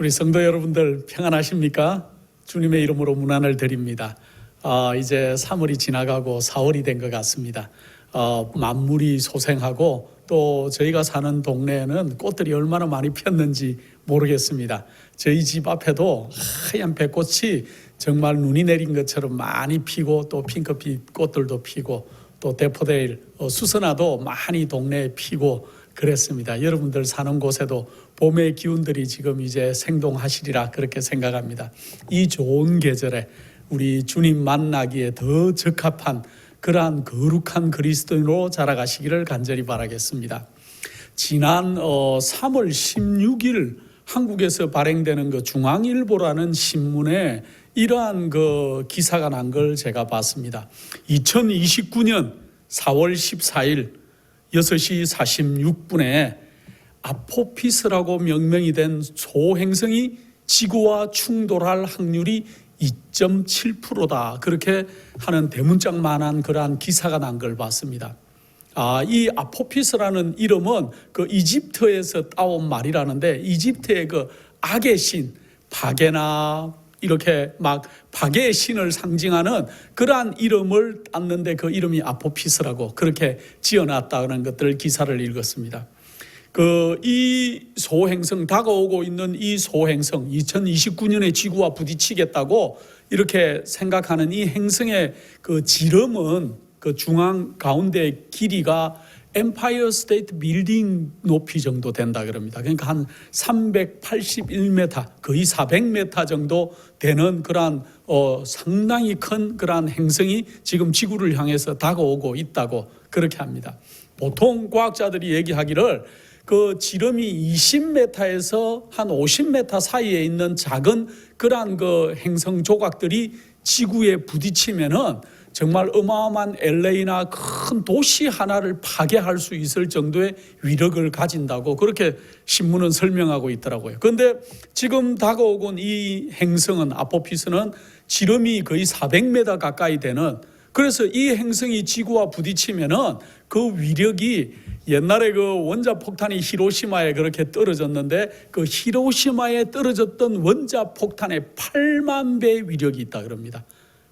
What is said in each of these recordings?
우리 성도 여러분들 평안하십니까? 주님의 이름으로 문안을 드립니다. 이제 3월이 지나가고 4월이 된 것 같습니다. 만물이 소생하고 또 저희가 사는 동네에는 꽃들이 얼마나 많이 폈는지 모르겠습니다. 저희 집 앞에도 하얀 백꽃이 정말 눈이 내린 것처럼 많이 피고 또 핑크빛 꽃들도 피고 또 대포데일, 수선화도 많이 동네에 피고 그랬습니다. 여러분들 사는 곳에도 봄의 기운들이 지금 이제 생동하시리라 그렇게 생각합니다. 이 좋은 계절에 우리 주님 만나기에 더 적합한 그러한 거룩한 그리스도인으로 자라가시기를 간절히 바라겠습니다. 지난 3월 16일 한국에서 발행되는 그 중앙일보라는 신문에 이러한 그 기사가 난 걸 제가 봤습니다. 2029년 4월 14일 6시 46분에 아포피스라고 명명이 된 소행성이 지구와 충돌할 확률이 2.7%다. 그렇게 하는 대문짝만한 그러한 기사가 난 걸 봤습니다. 이 아포피스라는 이름은 그 이집트에서 따온 말이라는데 이집트의 그 악의 신, 바게나 이렇게 막 박의 신을 상징하는 그러한 이름을 땄는데 그 이름이 아포피스라고 그렇게 지어놨다는 것들 기사를 읽었습니다. 이 소행성, 다가오고 있는 이 소행성 2029년에 지구와 부딪히겠다고 이렇게 생각하는 이 행성의 그 지름은 그 중앙 가운데 길이가 엠파이어 스테이트 빌딩 높이 정도 된다 그럽니다. 그러니까 한 381m, 거의 400m 정도 되는 그러한 상당히 큰 그러한 행성이 지금 지구를 향해서 다가오고 있다고 그렇게 합니다. 보통 과학자들이 얘기하기를 그 지름이 20m에서 한 50m 사이에 있는 작은 그러한 그 행성 조각들이 지구에 부딪히면은 정말 어마어마한 LA나 큰 도시 하나를 파괴할 수 있을 정도의 위력을 가진다고 그렇게 신문은 설명하고 있더라고요. 그런데 지금 다가오고 이 행성은 아포피스는 지름이 거의 400m 가까이 되는, 그래서 이 행성이 지구와 부딪히면은 그 위력이 옛날에 그 원자폭탄이 히로시마에 그렇게 떨어졌는데 그 히로시마에 떨어졌던 원자폭탄의 8만 배의 위력이 있다 그럽니다.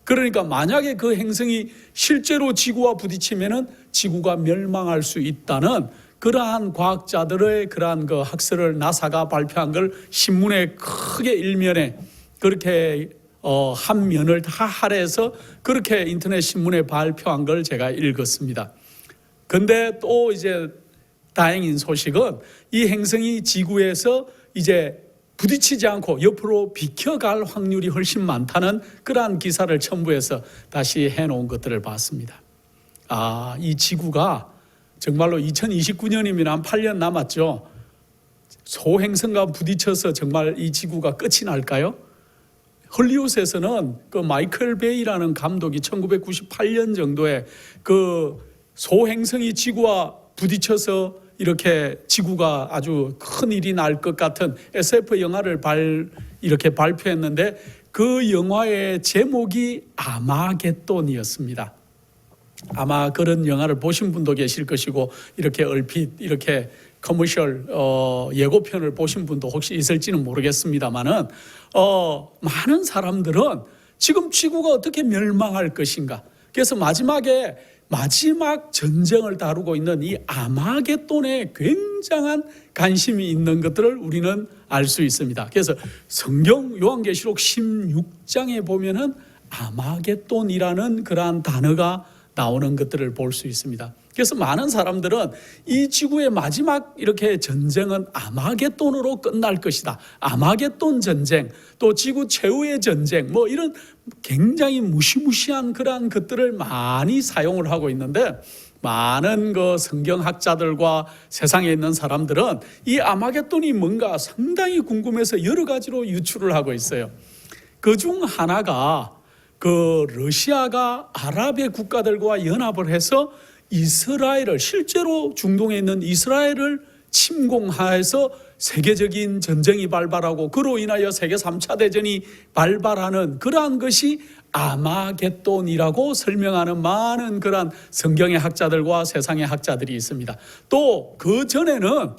그러니까 만약에 그 행성이 실제로 지구와 부딪히면은 지구가 멸망할 수 있다는 그러한 과학자들의 그러한 그 학설을 나사가 발표한 걸 신문에 크게 일면에 그렇게 한 면을 다 할애해서 그렇게 인터넷 신문에 발표한 걸 제가 읽었습니다. 근데 또 이제 다행인 소식은 이 행성이 지구에서 이제 부딪히지 않고 옆으로 비켜갈 확률이 훨씬 많다는 그러한 기사를 첨부해서 다시 해놓은 것들을 봤습니다. 이 지구가 정말로 2029년이면 한 8년 남았죠. 소행성과 부딪혀서 정말 이 지구가 끝이 날까요? 헐리우드에서는 그 마이클 베이라는 감독이 1998년 정도에 그 소행성이 지구와 부딪혀서 이렇게 지구가 아주 큰 일이 날 것 같은 SF 영화를 이렇게 발표했는데 그 영화의 제목이 아마겟돈이었습니다. 아마 그런 영화를 보신 분도 계실 것이고 이렇게 얼핏 이렇게 커머셜 예고편을 보신 분도 혹시 있을지는 모르겠습니다만은 많은 사람들은 지금 지구가 어떻게 멸망할 것인가, 그래서 마지막 전쟁을 다루고 있는 이 아마겟돈에 굉장한 관심이 있는 것들을 우리는 알 수 있습니다. 그래서 성경 요한계시록 16장에 보면은 아마겟돈이라는 그러한 단어가 나오는 것들을 볼 수 있습니다. 그래서 많은 사람들은 이 지구의 마지막 이렇게 전쟁은 아마겟돈으로 끝날 것이다. 아마겟돈 전쟁, 또 지구 최후의 전쟁, 뭐 이런 굉장히 무시무시한 그러한 것들을 많이 사용을 하고 있는데 많은 그 성경학자들과 세상에 있는 사람들은 이 아마겟돈이 뭔가 상당히 궁금해서 여러 가지로 유추를 하고 있어요. 그중 하나가 그 러시아가 아랍의 국가들과 연합을 해서 이스라엘을, 실제로 중동에 있는 이스라엘을 침공해서 세계적인 전쟁이 발발하고 그로 인하여 세계 3차 대전이 발발하는 그러한 것이 아마겟돈이라고 설명하는 많은 그러한 성경의 학자들과 세상의 학자들이 있습니다. 또 그 전에는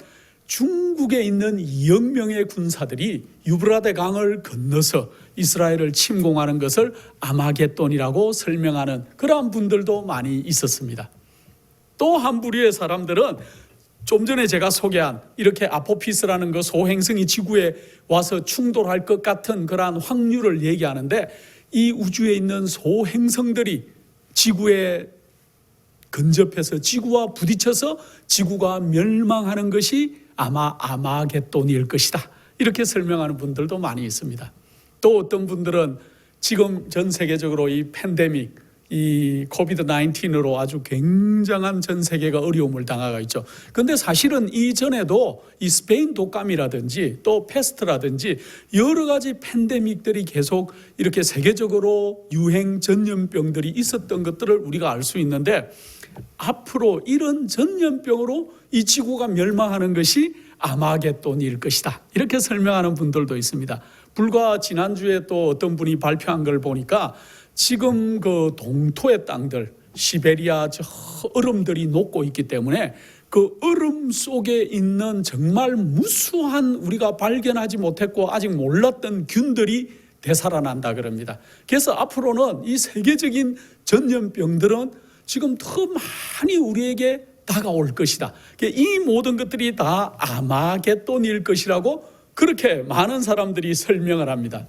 중국에 있는 2억 명의 군사들이 유브라데 강을 건너서 이스라엘을 침공하는 것을 아마겟돈이라고 설명하는 그러한 분들도 많이 있었습니다. 또 한 부류의 사람들은 좀 전에 제가 소개한 이렇게 아포피스라는 그 소행성이 지구에 와서 충돌할 것 같은 그러한 확률을 얘기하는데, 이 우주에 있는 소행성들이 지구에 근접해서 지구와 부딪혀서 지구가 멸망하는 것이 아마 아마겟돈일 것이다, 이렇게 설명하는 분들도 많이 있습니다. 또 어떤 분들은 지금 전 세계적으로 이 팬데믹, 이 코비드-19으로 아주 굉장한 전 세계가 어려움을 당하고 있죠. 그런데 사실은 이전에도 이 스페인 독감이라든지 또 패스트라든지 여러 가지 팬데믹들이 계속 이렇게 세계적으로 유행 전염병들이 있었던 것들을 우리가 알 수 있는데, 앞으로 이런 전염병으로 이 지구가 멸망하는 것이 아마겟돈일 것이다, 이렇게 설명하는 분들도 있습니다. 불과 지난주에 또 어떤 분이 발표한 걸 보니까 지금 그 동토의 땅들, 시베리아 저 얼음들이 녹고 있기 때문에 그 얼음 속에 있는 정말 무수한 우리가 발견하지 못했고 아직 몰랐던 균들이 되살아난다 그럽니다. 그래서 앞으로는 이 세계적인 전염병들은 지금 더 많이 우리에게 다가올 것이다. 이 모든 것들이 다 아마겟돈일 것이라고 그렇게 많은 사람들이 설명을 합니다.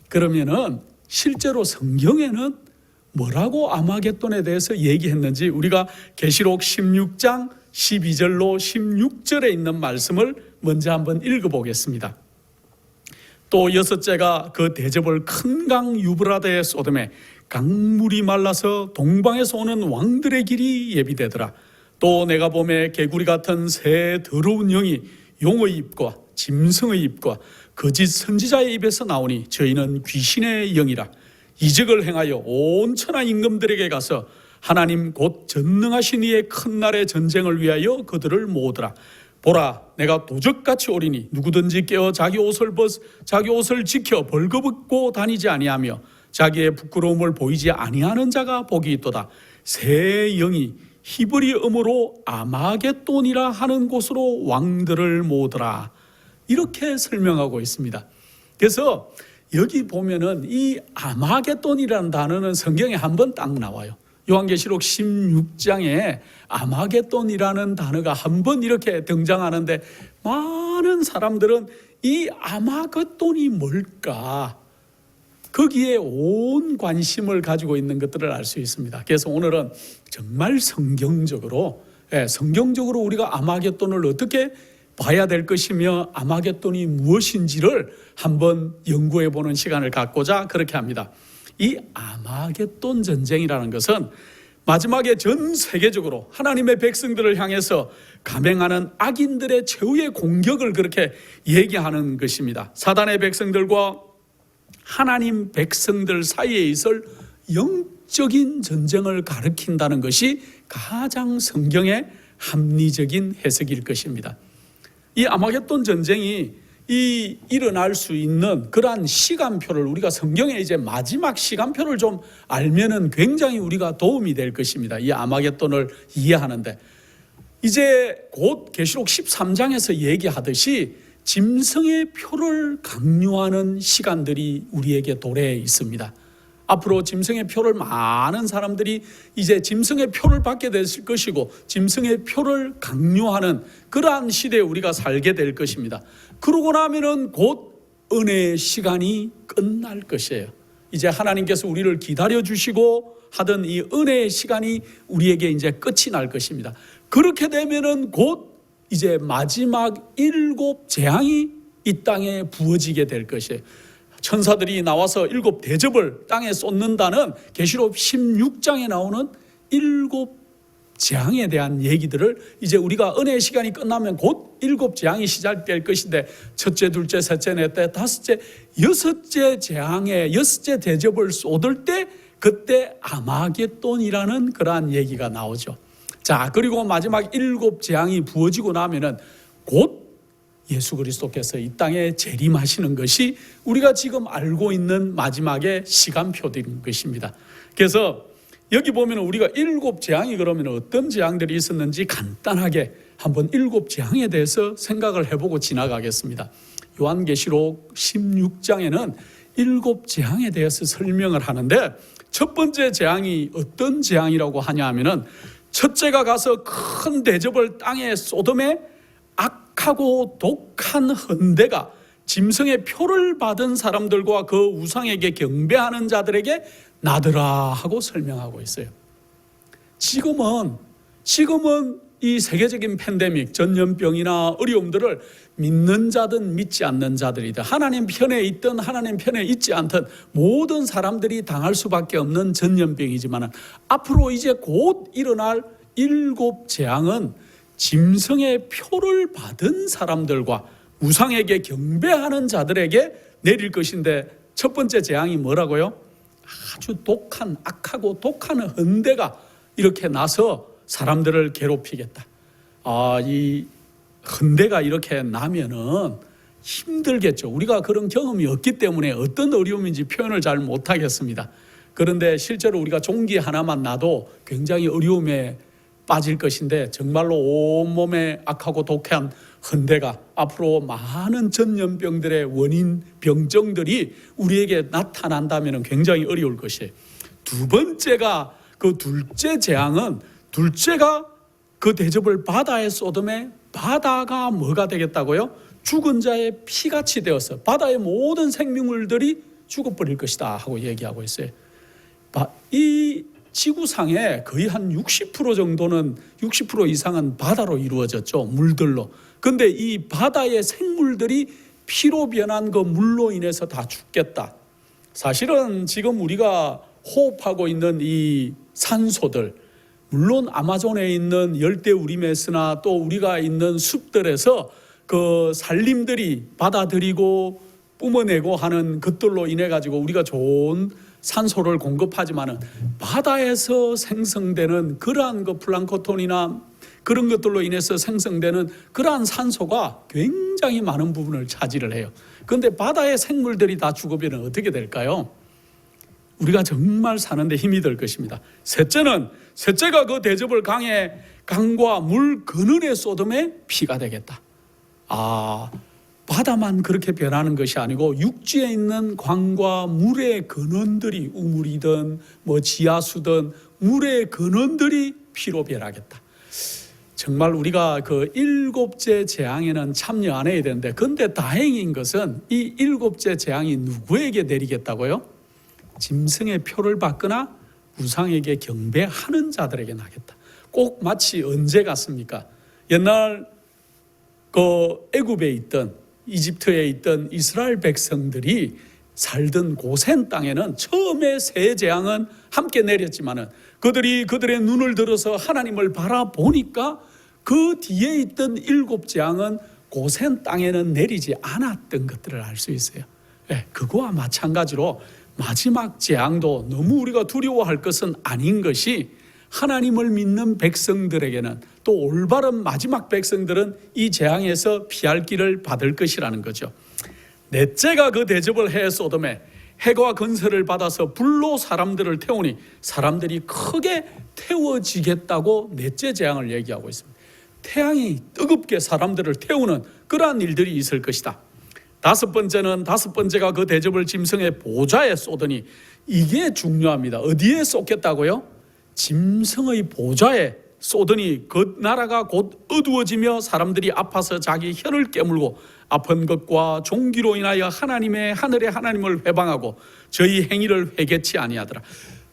그러면은 실제로 성경에는 뭐라고 아마겟돈에 대해서 얘기했는지 우리가 계시록 16장 12절로 16절에 있는 말씀을 먼저 한번 읽어보겠습니다. 또 여섯째가 그 대접을 큰 강 유브라데에 쏟음에 강물이 말라서 동방에서 오는 왕들의 길이 예비되더라. 또 내가 보매 개구리 같은 새 더러운 영이 용의 입과 짐승의 입과 거짓 선지자의 입에서 나오니 저희는 귀신의 영이라. 이적을 행하여 온 천하 임금들에게 가서 하나님 곧 전능하신 이의 큰 날의 전쟁을 위하여 그들을 모으더라. 보라, 내가 도적같이 오리니 누구든지 깨어 자기 옷을 지켜 벌거벗고 다니지 아니하며 자기의 부끄러움을 보이지 아니하는 자가 복이 있도다. 새 영이 히브리어로 아마겟돈이라 하는 곳으로 왕들을 모으더라. 이렇게 설명하고 있습니다. 그래서 여기 보면은 이 아마겟돈이라는 단어는 성경에 한 번 딱 나와요. 요한계시록 16장에 아마겟돈이라는 단어가 한 번 이렇게 등장하는데, 많은 사람들은 이 아마겟돈이 뭘까? 거기에 온 관심을 가지고 있는 것들을 알 수 있습니다. 그래서 오늘은 정말 성경적으로 우리가 아마겟돈을 어떻게 봐야 될 것이며 아마겟돈이 무엇인지를 한번 연구해 보는 시간을 갖고자 그렇게 합니다. 이 아마겟돈 전쟁이라는 것은 마지막에 전 세계적으로 하나님의 백성들을 향해서 감행하는 악인들의 최후의 공격을 그렇게 얘기하는 것입니다. 사단의 백성들과 하나님 백성들 사이에 있을 영적인 전쟁을 가리킨다는 것이 가장 성경의 합리적인 해석일 것입니다. 이 아마겟돈 전쟁이 일어날 수 있는 그러한 시간표를 우리가 성경의 이제 마지막 시간표를 좀 알면은 굉장히 우리가 도움이 될 것입니다. 이 아마겟돈을 이해하는데, 이제 곧 계시록 13장에서 얘기하듯이 짐승의 표를 강요하는 시간들이 우리에게 도래해 있습니다. 앞으로 짐승의 표를 많은 사람들이 이제 짐승의 표를 받게 될 것이고 짐승의 표를 강요하는 그러한 시대에 우리가 살게 될 것입니다. 그러고 나면은 곧 은혜의 시간이 끝날 것이에요. 이제 하나님께서 우리를 기다려 주시고 하던 이 은혜의 시간이 우리에게 이제 끝이 날 것입니다. 그렇게 되면은 곧 이제 마지막 7 재앙이 이 땅에 부어지게 될 것이에요. 천사들이 나와서 7 대접을 땅에 쏟는다는 계시록 16장에 나오는 7 재앙에 대한 얘기들을 이제 우리가 은혜의 시간이 끝나면 곧 7 재앙이 시작될 것인데, 첫째, 둘째, 셋째, 넷째, 다섯째, 여섯째 재앙에 여섯째 대접을 쏟을 때 그때 아마겟돈이라는 그러한 얘기가 나오죠. 자, 그리고 마지막 7 재앙이 부어지고 나면은 곧 예수 그리스도께서 이 땅에 재림하시는 것이 우리가 지금 알고 있는 마지막의 시간표들인 것입니다. 그래서 여기 보면 우리가 7재앙이 그러면 어떤 재앙들이 있었는지 간단하게 한번 7재앙에 대해서 생각을 해보고 지나가겠습니다. 요한계시록 16장에는 7재앙에 대해서 설명을 하는데, 첫 번째 재앙이 어떤 재앙이라고 하냐 하면은, 첫째가 가서 큰 대접을 땅에 쏟음에 악하고 독한 헌대가 짐승의 표를 받은 사람들과 그 우상에게 경배하는 자들에게 나더라 하고 설명하고 있어요. 지금은 이 세계적인 팬데믹, 전염병이나 어려움들을 믿는 자든 믿지 않는 자들이든, 하나님 편에 있든 하나님 편에 있지 않든 모든 사람들이 당할 수밖에 없는 전염병이지만, 앞으로 이제 곧 일어날 7재앙은 짐승의 표를 받은 사람들과 우상에게 경배하는 자들에게 내릴 것인데, 첫 번째 재앙이 뭐라고요? 아주 독한, 악하고 독한 헌대가 이렇게 나서 사람들을 괴롭히겠다. 이 헌대가 이렇게 나면은 힘들겠죠. 우리가 그런 경험이 없기 때문에 어떤 어려움인지 표현을 잘 못하겠습니다. 그런데 실제로 우리가 종기 하나만 나도 굉장히 어려움에 빠질 것인데, 정말로 온몸에 악하고 독한 헌대가 앞으로 많은 전염병들의 원인, 병정들이 우리에게 나타난다면 굉장히 어려울 것이에요. 두 번째가, 그 둘째 재앙은, 둘째가 그 대접을 바다에 쏟음에, 바다가 뭐가 되겠다고요? 죽은 자의 피같이 되어서 바다의 모든 생명물들이 죽어버릴 것이다 하고 얘기하고 있어요. 이 지구상에 거의 한 60% 정도는, 60% 이상은 바다로 이루어졌죠. 물들로. 근데 이 바다의 생물들이 피로 변한 그 물로 인해서 다 죽겠다. 사실은 지금 우리가 호흡하고 있는 이 산소들, 물론 아마존에 있는 열대우림에서나 또 우리가 있는 숲들에서 그 산림들이 받아들이고 뿜어내고 하는 것들로 인해 가지고 우리가 좋은 산소를 공급하지만은, 바다에서 생성되는 그러한 그 플랑크톤이나 그런 것들로 인해서 생성되는 그러한 산소가 굉장히 많은 부분을 차지를 해요. 그런데 바다의 생물들이 다 죽으면 어떻게 될까요? 우리가 정말 사는데 힘이 들 것입니다. 셋째가 그 대접을 강과 물 근원에 쏟음에 피가 되겠다. 바다만 그렇게 변하는 것이 아니고 육지에 있는 강과 물의 근원들이, 우물이든 지하수든 물의 근원들이 피로 변하겠다. 정말 우리가 그 7째 재앙에는 참여 안 해야 되는데, 그런데 다행인 것은 이 7째 재앙이 누구에게 내리겠다고요? 짐승의 표를 받거나 우상에게 경배하는 자들에게 나겠다. 꼭 마치 언제 같습니까? 옛날 그 애굽에 있던, 이집트에 있던 이스라엘 백성들이 살던 고센 땅에는 처음에 세 재앙은 함께 내렸지만은, 그들의 눈을 들어서 하나님을 바라보니까 그 뒤에 있던 7재앙은 고센 땅에는 내리지 않았던 것들을 알 수 있어요. 그거와 마찬가지로 마지막 재앙도 너무 우리가 두려워할 것은 아닌 것이, 하나님을 믿는 백성들에게는, 또 올바른 마지막 백성들은 이 재앙에서 피할 길을 받을 것이라는 거죠. 넷째가 그 대접을 해 쏟음에 해와 건설을 받아서 불로 사람들을 태우니 사람들이 크게 태워지겠다고 넷째 재앙을 얘기하고 있습니다. 태양이 뜨겁게 사람들을 태우는 그러한 일들이 있을 것이다. 다섯 번째가 그 대접을 짐승의 보좌에 쏟으니, 이게 중요합니다. 어디에 쏟겠다고요? 짐승의 보좌에 쏟으니 그 나라가 곧 어두워지며 사람들이 아파서 자기 혀를 깨물고 아픈 것과 종기로 인하여 하나님의 하늘의 하나님을 회방하고 저희 행위를 회개치 아니하더라.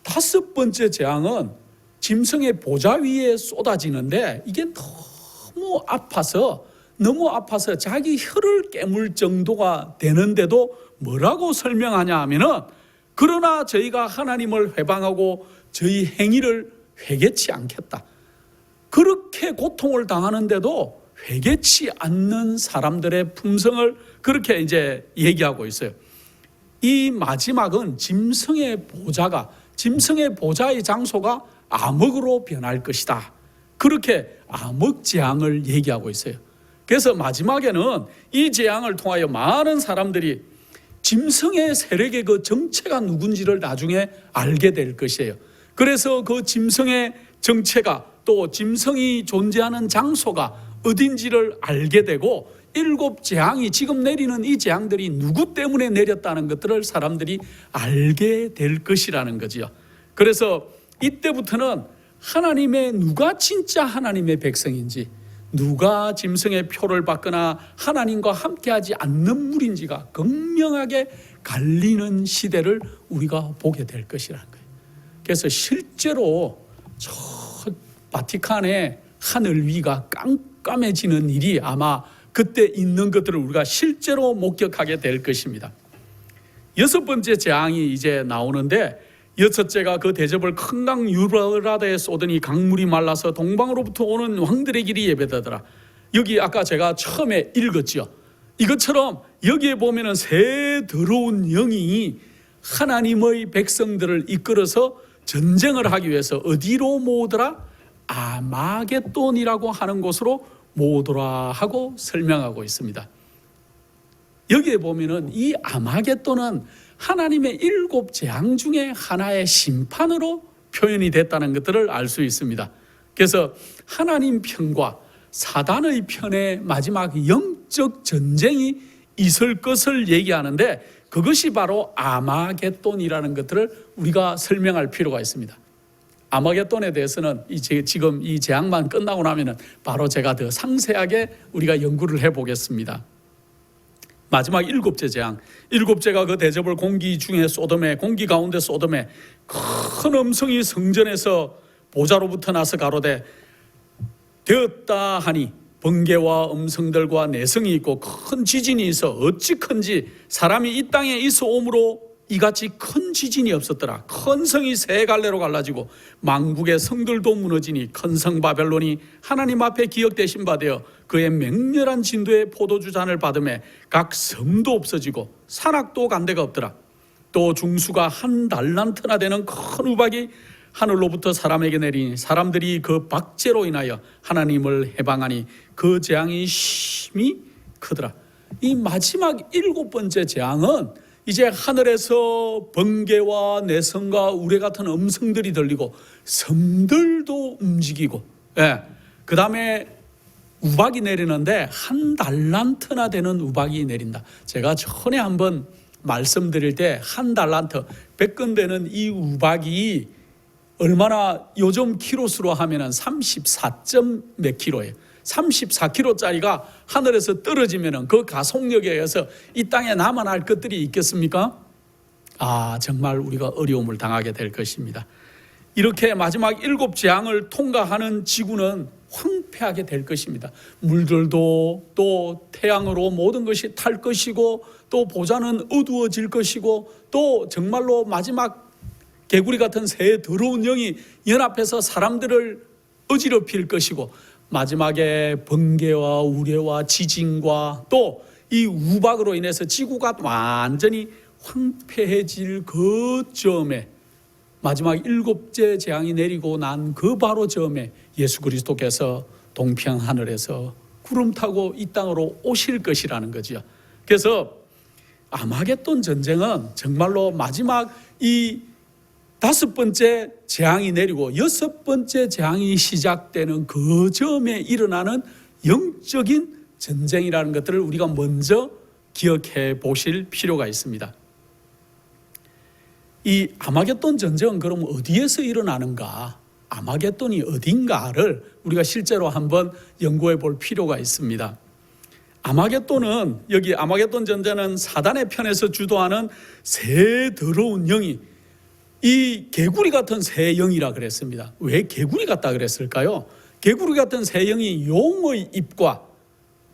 다섯 번째 재앙은 짐승의 보좌 위에 쏟아지는데, 이게 너무 아파서 자기 혀를 깨물 정도가 되는데도 뭐라고 설명하냐 하면은, 그러나 저희가 하나님을 회방하고 저희 행위를 회개치 않겠다. 그렇게 고통을 당하는데도 회개치 않는 사람들의 품성을 그렇게 이제 얘기하고 있어요. 이 마지막은 짐승의 보좌의 장소가 암흑으로 변할 것이다. 그렇게 암흑 재앙을 얘기하고 있어요. 그래서 마지막에는 이 재앙을 통하여 많은 사람들이 짐승의 세력의 그 정체가 누군지를 나중에 알게 될 것이에요. 그래서 그 짐승의 정체가 또 짐승이 존재하는 장소가 어딘지를 알게 되고 7 재앙이 지금 내리는 이 재앙들이 누구 때문에 내렸다는 것들을 사람들이 알게 될 것이라는 거지요. 그래서 이때부터는 하나님의 누가 진짜 하나님의 백성인지 누가 짐승의 표를 받거나 하나님과 함께하지 않는 물인지가 극명하게 갈리는 시대를 우리가 보게 될 것이라는 거예요. 그래서 실제로 저 바티칸의 하늘 위가 깜깜해지는 일이 아마 그때 있는 것들을 우리가 실제로 목격하게 될 것입니다. 6번째 재앙이 이제 나오는데, 6째가 그 대접을 큰 강 유브라데에 쏟으니 강물이 말라서 동방으로부터 오는 왕들의 길이 예배되더라. 여기 아까 제가 처음에 읽었죠. 이것처럼 여기에 보면은 새 더러운 영이 하나님의 백성들을 이끌어서 전쟁을 하기 위해서 어디로 모으더라? 아마겟돈이라고 하는 곳으로 모으더라 하고 설명하고 있습니다. 여기에 보면은 이 아마겟돈은 하나님의 7 재앙 중에 하나의 심판으로 표현이 됐다는 것들을 알 수 있습니다. 그래서 하나님 편과 사단의 편의 마지막 영적 전쟁이 있을 것을 얘기하는데, 그것이 바로 아마겟돈이라는 것들을 우리가 설명할 필요가 있습니다. 아마겟돈에 대해서는 지금 이 재앙만 끝나고 나면은 바로 제가 더 상세하게 우리가 연구를 해보겠습니다. 마지막 7째 재앙, 7째가 그 대접을 공기 중에 쏟음에, 공기 가운데 쏟음에 큰 음성이 성전에서 보좌로부터 나서 가로되 되었다 하니 번개와 음성들과 내성이 있고 큰 지진이 있어 어찌 큰지 사람이 이 땅에 있어 오므로 이같이 큰 지진이 없었더라. 큰 성이 세 갈래로 갈라지고 망국의 성들도 무너지니 큰 성 바벨론이 하나님 앞에 기억되신 바 되어 그의 맹렬한 진도의 포도주 잔을 받음에 각 섬도 없어지고 산악도 간 데가 없더라. 또 중수가 1 달란트나 되는 큰 우박이 하늘로부터 사람에게 내리니 사람들이 그 박제로 인하여 하나님을 해방하니 그 재앙이 심히 크더라. 이 마지막 7번째 재앙은 이제 하늘에서 번개와 내성과 우레 같은 음성들이 들리고 섬들도 움직이고, 그 다음에 우박이 내리는데 1 달란트나 되는 우박이 내린다. 제가 전에 한번 말씀드릴 때 1 달란트 100건 되는 이 우박이 얼마나 요즘 키로수로 하면은 34점 몇 킬로예요. 34kg짜리가 하늘에서 떨어지면은 그 가속력에 의해서 이 땅에 남아날 것들이 있겠습니까? 정말 우리가 어려움을 당하게 될 것입니다. 이렇게 마지막 7 재앙을 통과하는 지구는 황폐하게 될 것입니다. 물들도 또 태양으로 모든 것이 탈 것이고 또 보좌는 어두워질 것이고 또 정말로 마지막 개구리 같은 새 더러운 영이 연합해서 사람들을 어지럽힐 것이고 마지막에 번개와 우레와 지진과 또 이 우박으로 인해서 지구가 완전히 황폐해질 그 점에 마지막 7째 재앙이 내리고 난 그 바로 점에 예수 그리스도께서 동평 하늘에서 구름 타고 이 땅으로 오실 것이라는 거죠. 그래서 아마겟돈 전쟁은 정말로 마지막 이 5번째 재앙이 내리고 6번째 재앙이 시작되는 그 점에 일어나는 영적인 전쟁이라는 것들을 우리가 먼저 기억해 보실 필요가 있습니다. 이 아마겟돈 전쟁은 그럼 어디에서 일어나는가? 아마겟돈이 어딘가를 우리가 실제로 한번 연구해 볼 필요가 있습니다. 아마겟돈은, 여기 아마겟돈 전쟁은 사단의 편에서 주도하는 새 더러운 영이 이 개구리 같은 새 영이라 그랬습니다. 왜 개구리 같다 그랬을까요? 개구리 같은 새 영이 용의 입과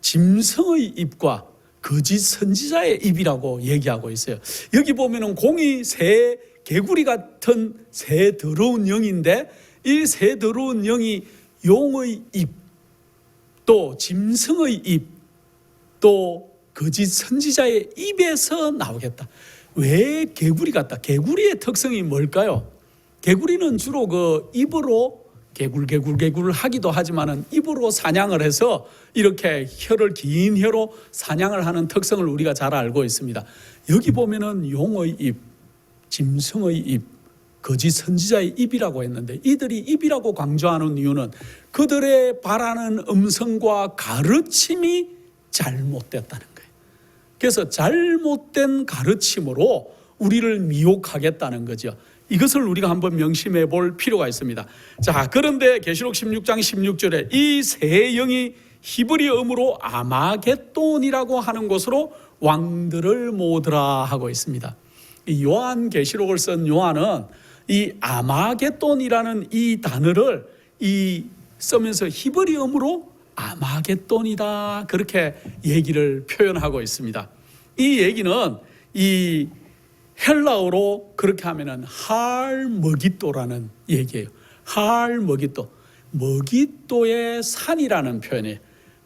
짐승의 입과 거짓 선지자의 입이라고 얘기하고 있어요. 여기 보면은 공이 새 개구리 같은 새 더러운 영인데 이 새 더러운 영이 용의 입, 또 짐승의 입, 또 거짓 선지자의 입에서 나오겠다. 왜 개구리 같다? 개구리의 특성이 뭘까요? 개구리는 주로 그 입으로 개굴 하기도 하지만은 입으로 사냥을 해서 이렇게 긴 혀로 사냥을 하는 특성을 우리가 잘 알고 있습니다. 여기 보면은 용의 입, 짐승의 입, 거짓 선지자의 입이라고 했는데, 이들이 입이라고 강조하는 이유는 그들의 바라는 음성과 가르침이 잘못됐다는 거예요. 그래서 잘못된 가르침으로 우리를 미혹하겠다는 거죠. 이것을 우리가 한번 명심해 볼 필요가 있습니다. 자, 그런데 계시록 16장 16절에 이 세 영이 히브리어음으로 아마겟돈이라고 하는 곳으로 왕들을 모으더라 하고 있습니다. 이 요한계시록을 쓴 요한은 이 아마겟돈이라는 이 단어를 쓰면서 히브리어음으로 아마겟돈이다 그렇게 얘기를 표현하고 있습니다. 이 얘기는 이 헬라어로 그렇게 하면은 할머기또라는 얘기예요. 할머기또, 머기또의 산이라는 표현이에요.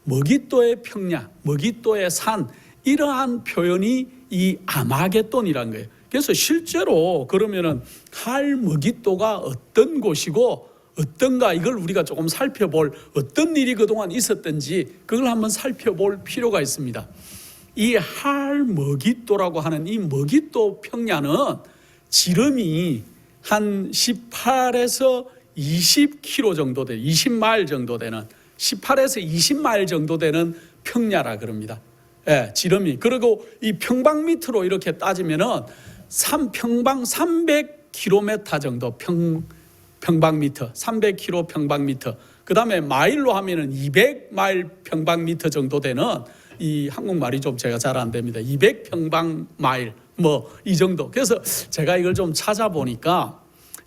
머기또의 평야, 머기또의 산, 이러한 표현이 이 아마겟돈이라는 거예요. 그래서 실제로 그러면은 할머기또가 어떤 곳이고 어떤가, 이걸 우리가 조금 살펴볼, 어떤 일이 그동안 있었던지 그걸 한번 살펴볼 필요가 있습니다. 이 할머기또라고 하는 이 머기또 평야는 지름이 한 18에서 20km 정도 되는, 20마일 정도 되는, 18에서 20마일 정도 되는 평야라 그럽니다. 예, 지름이. 그리고 이 평방미터로 이렇게 따지면은 평방 300km 정도 평방미터, 300km 평방미터. 그 다음에 마일로 하면은 200마일 평방미터 정도 되는, 이 한국말이 좀 제가 잘 안 됩니다. 200평방마일 뭐 이 정도. 그래서 제가 이걸 좀 찾아보니까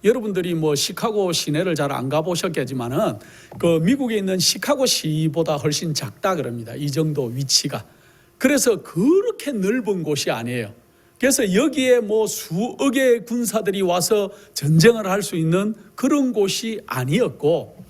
여러분들이 뭐 시카고 시내를 잘 안 가보셨겠지만은 그 미국에 있는 시카고 시보다 훨씬 작다 그럽니다. 이 정도 위치가. 그래서 그렇게 넓은 곳이 아니에요. 그래서 여기에 뭐 수억의 군사들이 와서 전쟁을 할 수 있는 그런 곳이 아니었고,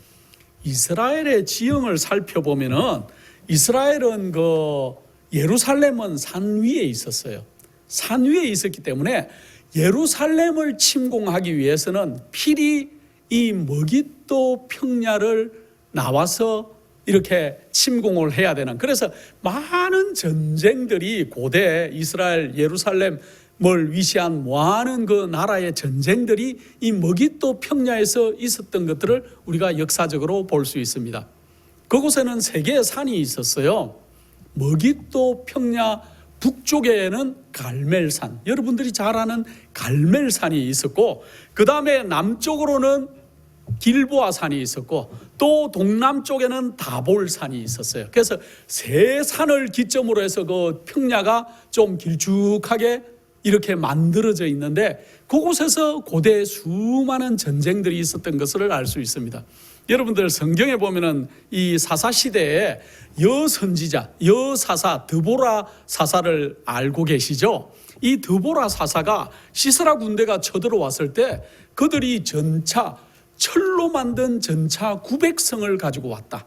이스라엘의 지형을 살펴보면은 이스라엘은 그 예루살렘은 산 위에 있었어요. 산 위에 있었기 때문에 예루살렘을 침공하기 위해서는 필히 이 머기또 평야를 나와서 이렇게 침공을 해야 되는, 그래서 많은 전쟁들이 고대 이스라엘 예루살렘을 위시한 많은 그 나라의 전쟁들이 이 머기또 평야에서 있었던 것들을 우리가 역사적으로 볼 수 있습니다. 그곳에는 세 개의 산이 있었어요. 머기또 평야 북쪽에는 갈멜산, 여러분들이 잘 아는 갈멜산이 있었고, 그 다음에 남쪽으로는 길보아 산이 있었고, 또 동남쪽에는 다볼산이 있었어요. 그래서 세 산을 기점으로 해서 그 평야가 좀 길쭉하게 이렇게 만들어져 있는데, 그곳에서 고대 수많은 전쟁들이 있었던 것을 알 수 있습니다. 여러분들 성경에 보면은 이 사사 시대에 여선지자, 여사사, 드보라 사사를 알고 계시죠? 이 드보라 사사가 시스라 군대가 쳐들어왔을 때 그들이 전차, 철로 만든 전차 900성을 가지고 왔다.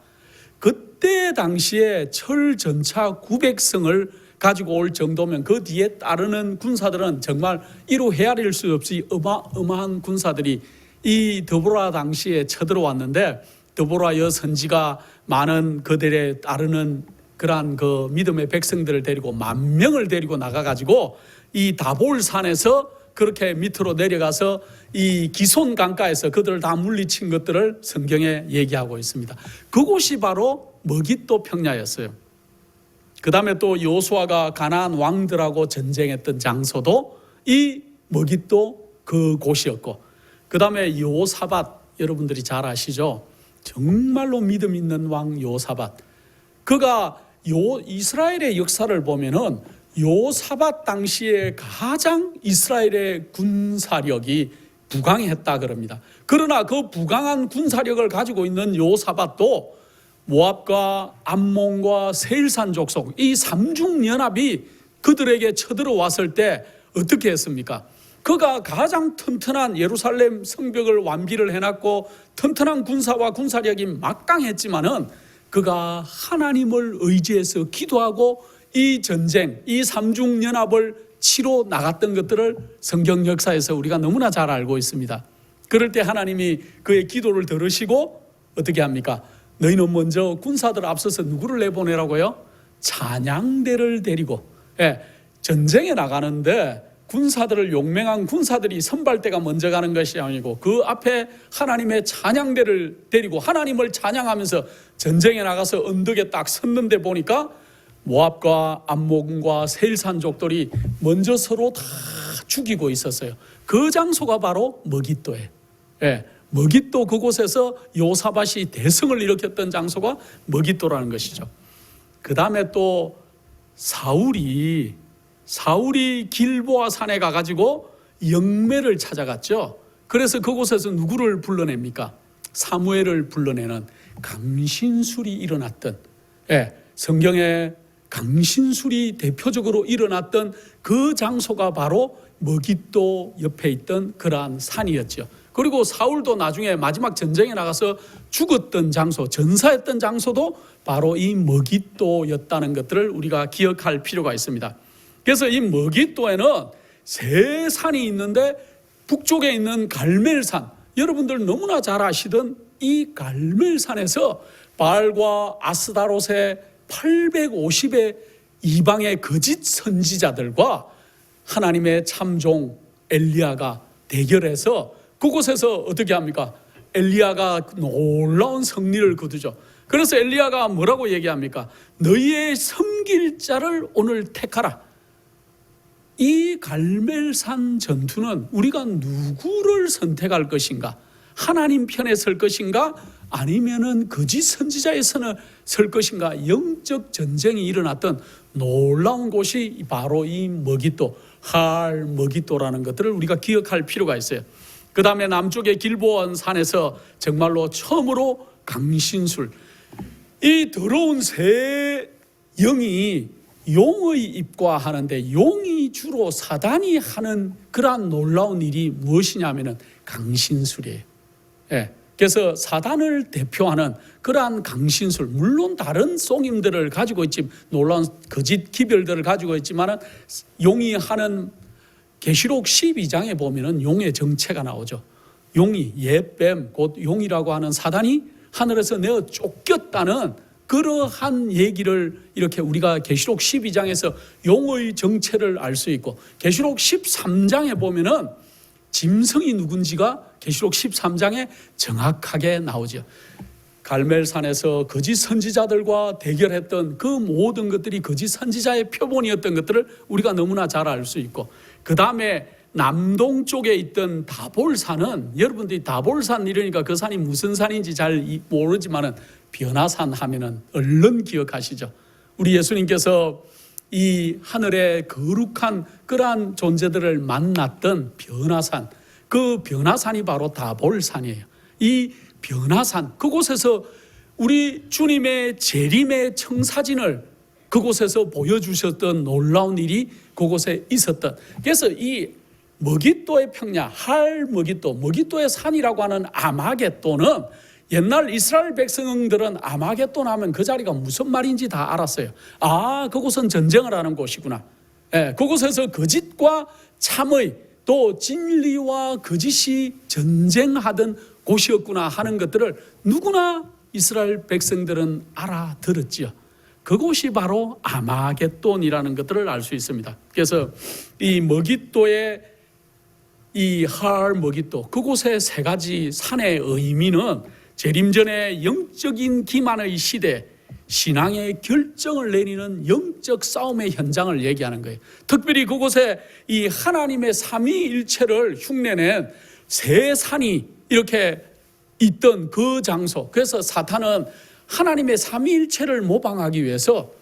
그때 당시에 철 전차 900성을 가지고 올 정도면 그 뒤에 따르는 군사들은 정말 이루 헤아릴 수 없이 어마어마한 군사들이 이 드보라 당시에 쳐들어왔는데, 드보라 여선지가 많은 그들에 따르는 그러한 그 믿음의 백성들을 데리고 10,000명을 데리고 나가가지고 이 다볼산에서 그렇게 밑으로 내려가서 이 기손 강가에서 그들을 다 물리친 것들을 성경에 얘기하고 있습니다. 그곳이 바로 머기또 평야였어요. 그 다음에 또 여호수아가 가나안 왕들하고 전쟁했던 장소도 이 머기또 그 곳이었고, 그 다음에 여호사밧, 여러분들이 잘 아시죠? 정말로 믿음 있는 왕 여호사밧. 그가 이스라엘의 역사를 보면은 여호사밧 당시에 가장 이스라엘의 군사력이 부강했다 그럽니다. 그러나 그 부강한 군사력을 가지고 있는 여호사밧도 모압과 암몬과 세일산 족속, 이 삼중연합이 그들에게 쳐들어왔을 때 어떻게 했습니까? 그가 가장 튼튼한 예루살렘 성벽을 완비를 해놨고 튼튼한 군사와 군사력이 막강했지만은 그가 하나님을 의지해서 기도하고 이 전쟁, 이 삼중연합을 치러 나갔던 것들을 성경 역사에서 우리가 너무나 잘 알고 있습니다. 그럴 때 하나님이 그의 기도를 들으시고 어떻게 합니까? 너희는 먼저 군사들 앞서서 누구를 내보내라고요? 찬양대를 데리고, 전쟁에 나가는데 군사들을 용맹한 군사들이 선발대가 먼저 가는 것이 아니고 그 앞에 하나님의 찬양대를 데리고 하나님을 찬양하면서 전쟁에 나가서 언덕에 딱 섰는데 보니까 모압과 암몬과 세일산족들이 먼저 서로 다 죽이고 있었어요. 그 장소가 바로 머깃도예요. 예, 머깃도 그곳에서 요사밭이 대성을 일으켰던 장소가 머깃도라는 것이죠. 그 다음에 또 사울이 길보아 산에 가가지고 영매를 찾아갔죠. 그래서 그곳에서 누구를 불러냅니까? 사무엘을 불러내는 강신술이 일어났던, 성경에 강신술이 대표적으로 일어났던 그 장소가 바로 머깃도 옆에 있던 그러한 산이었죠. 그리고 사울도 나중에 마지막 전쟁에 나가서 죽었던 장소, 전사했던 장소도 바로 이 머깃도였다는 것들을 우리가 기억할 필요가 있습니다. 그래서 이 머깃도에는 세 산이 있는데 북쪽에 있는 갈멜산, 여러분들 너무나 잘 아시던 이 갈멜산에서 바알과 아스다롯의 850의 이방의 거짓 선지자들과 하나님의 참종 엘리야가 대결해서 그곳에서 어떻게 합니까? 엘리야가 놀라운 승리를 거두죠. 그래서 엘리야가 뭐라고 얘기합니까? 너희의 섬길 자를 오늘 택하라. 이 갈멜산 전투는 우리가 누구를 선택할 것인가? 하나님 편에 설 것인가? 아니면은 거짓 선지자의 선을 설 것인가? 영적 전쟁이 일어났던 놀라운 곳이 바로 이 머깃도, 할 머깃도라는 것들을 우리가 기억할 필요가 있어요. 그 다음에 남쪽의 길보온 산에서 정말로 처음으로 강신술, 이 더러운 새 영이 용의 입과 하는데, 용이 주로 사단이 하는 그러한 놀라운 일이 무엇이냐면은 강신술이에요. 그래서 사단을 대표하는 그러한 강신술, 물론 다른 쏘임들을 가지고 있지, 놀라운 거짓 기별들을 가지고 있지만은 용이 하는, 계시록 12장에 보면은 용의 정체가 나오죠. 용이, 옛뱀, 곧 용이라고 하는 사단이 하늘에서 내어 쫓겼다는 그러한 얘기를 이렇게 우리가 계시록 12장에서 용의 정체를 알 수 있고, 계시록 13장에 보면은 짐승이 누군지가 계시록 13장에 정확하게 나오죠. 갈멜산에서 거짓 선지자들과 대결했던 그 모든 것들이 거짓 선지자의 표본이었던 것들을 우리가 너무나 잘 알 수 있고, 그 다음에 남동쪽에 있던 다볼산은, 여러분들이 다볼산 이러니까 그 산이 무슨 산인지 잘 모르지만은 변화산 하면은 얼른 기억하시죠. 우리 예수님께서 이 하늘의 거룩한 그러한 존재들을 만났던 변화산, 그 변화산이 바로 다볼산이에요. 이 변화산, 그곳에서 우리 주님의 재림의 청사진을 그곳에서 보여주셨던 놀라운 일이 그곳에 있었던, 그래서 이 머깃도의 평야, 할 머깃도, 머깃도의 산이라고 하는 아마겟돈은 옛날 이스라엘 백성들은 아마겟돈 하면 그 자리가 무슨 말인지 다 알았어요. 아, 그곳은 전쟁을 하는 곳이구나. 그곳에서 거짓과 참의, 또 진리와 거짓이 전쟁하던 곳이었구나 하는 것들을 누구나 이스라엘 백성들은 알아들었지요. 그곳이 바로 아마겟돈이라는 것들을 알 수 있습니다. 그래서 이 머깃도의 이 할 머깃도, 그곳의 세 가지 산의 의미는 재림전의 영적인 기만의 시대, 신앙의 결정을 내리는 영적 싸움의 현장을 얘기하는 거예요. 특별히 그곳에 이 하나님의 삼위일체를 흉내낸 세 산이 이렇게 있던 그 장소, 그래서 사탄은 하나님의 삼위일체를 모방하기 위해서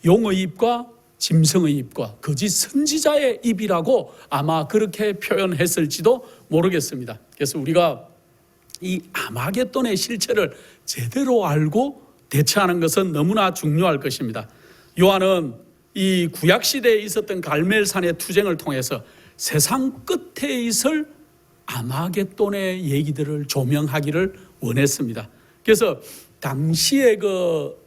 용의 입과 짐승의 입과 거짓 선지자의 입이라고 아마 그렇게 표현했을지도 모르겠습니다. 그래서 우리가 이 아마겟돈의 실체를 제대로 알고 대처하는 것은 너무나 중요할 것입니다. 요한은 이 구약시대에 있었던 갈멜산의 투쟁을 통해서 세상 끝에 있을 아마겟돈의 얘기들을 조명하기를 원했습니다. 그래서 당시의 그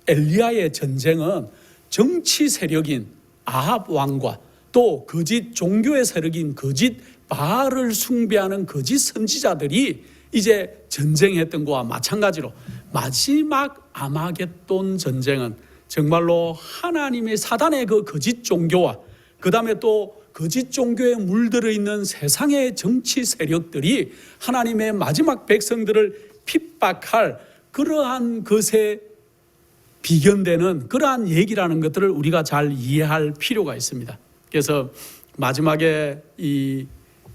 엘리야의 전쟁은 정치 세력인 아합 왕과 또 거짓 종교의 세력인 거짓 바알을 숭배하는 거짓 선지자들이 이제 전쟁했던 것과 마찬가지로 마지막 아마겟돈 전쟁은 정말로 하나님의 사단의 그 거짓 종교와 그 다음에 또 거짓 종교에 물들어 있는 세상의 정치 세력들이 하나님의 마지막 백성들을 핍박할 그러한 것에 비견되는 그러한 얘기라는 것들을 우리가 잘 이해할 필요가 있습니다. 그래서 마지막에 이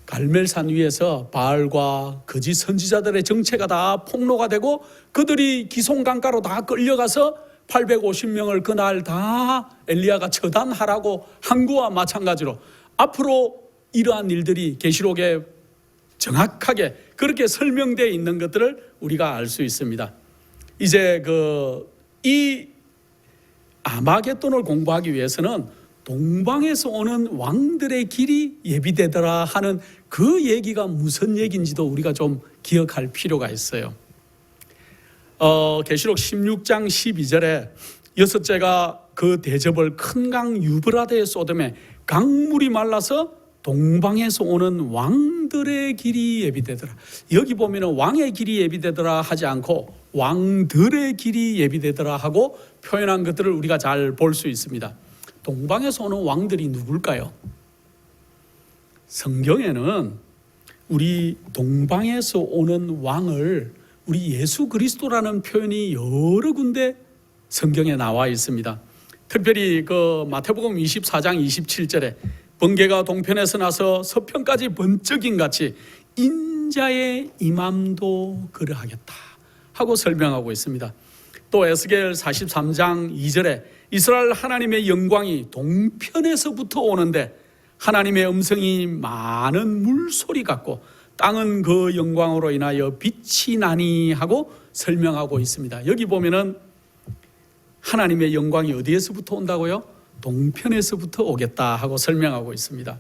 갈멜산 위에서 바알과 거짓 선지자들의 정체가 다 폭로가 되고 그들이 기송강가로 다 끌려가서 850명을 그날 다 엘리야가 처단하라고 한 거와 마찬가지로 앞으로 이러한 일들이 계시록에 정확하게 그렇게 설명되어 있는 것들을 우리가 알 수 있습니다. 이제 이 아마겟돈을 공부하기 위해서는 동방에서 오는 왕들의 길이 예비되더라 하는 그 얘기가 무슨 얘기인지도 우리가 좀 기억할 필요가 있어요. 계시록 16장 12절에 여섯째가 그 대접을 큰 강 유브라데에 쏟음에 강물이 말라서 동방에서 오는 왕들의 길이 예비되더라. 여기 보면은 왕의 길이 예비되더라 하지 않고 왕들의 길이 예비되더라 하고 표현한 것들을 우리가 잘 볼 수 있습니다. 동방에서 오는 왕들이 누굴까요? 성경에는 우리 동방에서 오는 왕을 우리 예수 그리스도라는 표현이 여러 군데 성경에 나와 있습니다. 특별히 마태복음 24장 27절에 번개가 동편에서 나서 서편까지 번쩍임 같이 인자의 임함도 그러하겠다 하고 설명하고 있습니다. 또 에스겔 43장 2절에 이스라엘 하나님의 영광이 동편에서부터 오는데 하나님의 음성이 많은 물소리 같고 땅은 그 영광으로 인하여 빛이 나니 하고 설명하고 있습니다. 여기 보면은 하나님의 영광이 어디에서부터 온다고요? 동편에서부터 오겠다 하고 설명하고 있습니다.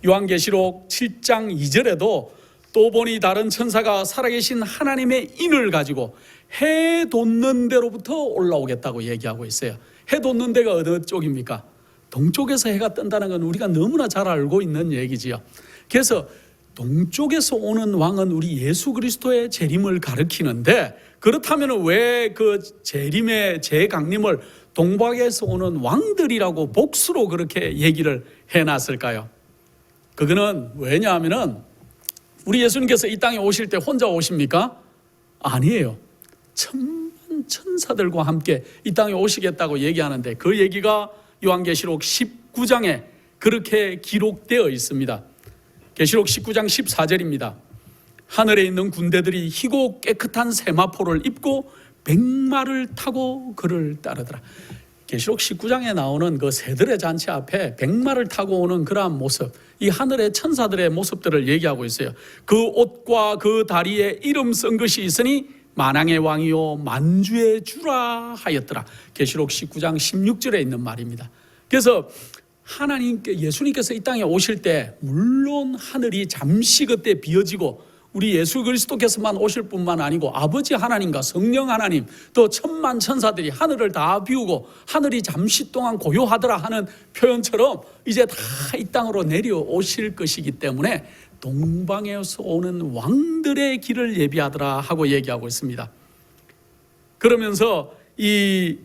요한계시록 7장 2절에도 또 보니 다른 천사가 살아계신 하나님의 인을 가지고 해 돋는 데로부터 올라오겠다고 얘기하고 있어요. 해 돋는 데가 어느 쪽입니까? 동쪽에서 해가 뜬다는 건 우리가 너무나 잘 알고 있는 얘기지요. 그래서 동쪽에서 오는 왕은 우리 예수 그리스도의 재림을 가리키는데 그렇다면 왜 그 재림의 재강림을 동방에서 오는 왕들이라고 복수로 그렇게 얘기를 해놨을까요? 그거는 왜냐하면은 우리 예수님께서 이 땅에 오실 때 혼자 오십니까? 아니에요. 천만 천사들과 함께 이 땅에 오시겠다고 얘기하는데 그 얘기가 요한계시록 19장에 그렇게 기록되어 있습니다. 계시록 19장 14절입니다. 하늘에 있는 군대들이 희고 깨끗한 세마포를 입고 백마를 타고 그를 따르더라. 계시록 19장에 나오는 그 새들의 잔치 앞에 백마를 타고 오는 그러한 모습, 이 하늘의 천사들의 모습들을 얘기하고 있어요. 그 옷과 그 다리에 이름 쓴 것이 있으니 만왕의 왕이요 만주의 주라 하였더라. 계시록 19장 16절에 있는 말입니다. 그래서 예수님께서 이 땅에 오실 때 물론 하늘이 잠시 그때 비어지고 우리 예수 그리스도께서만 오실 뿐만 아니고 아버지 하나님과 성령 하나님 또 천만 천사들이 하늘을 다 비우고 하늘이 잠시 동안 고요하더라 하는 표현처럼 이제 다 이 땅으로 내려오실 것이기 때문에 동방에서 오는 왕들의 길을 예비하더라 하고 얘기하고 있습니다. 그러면서 이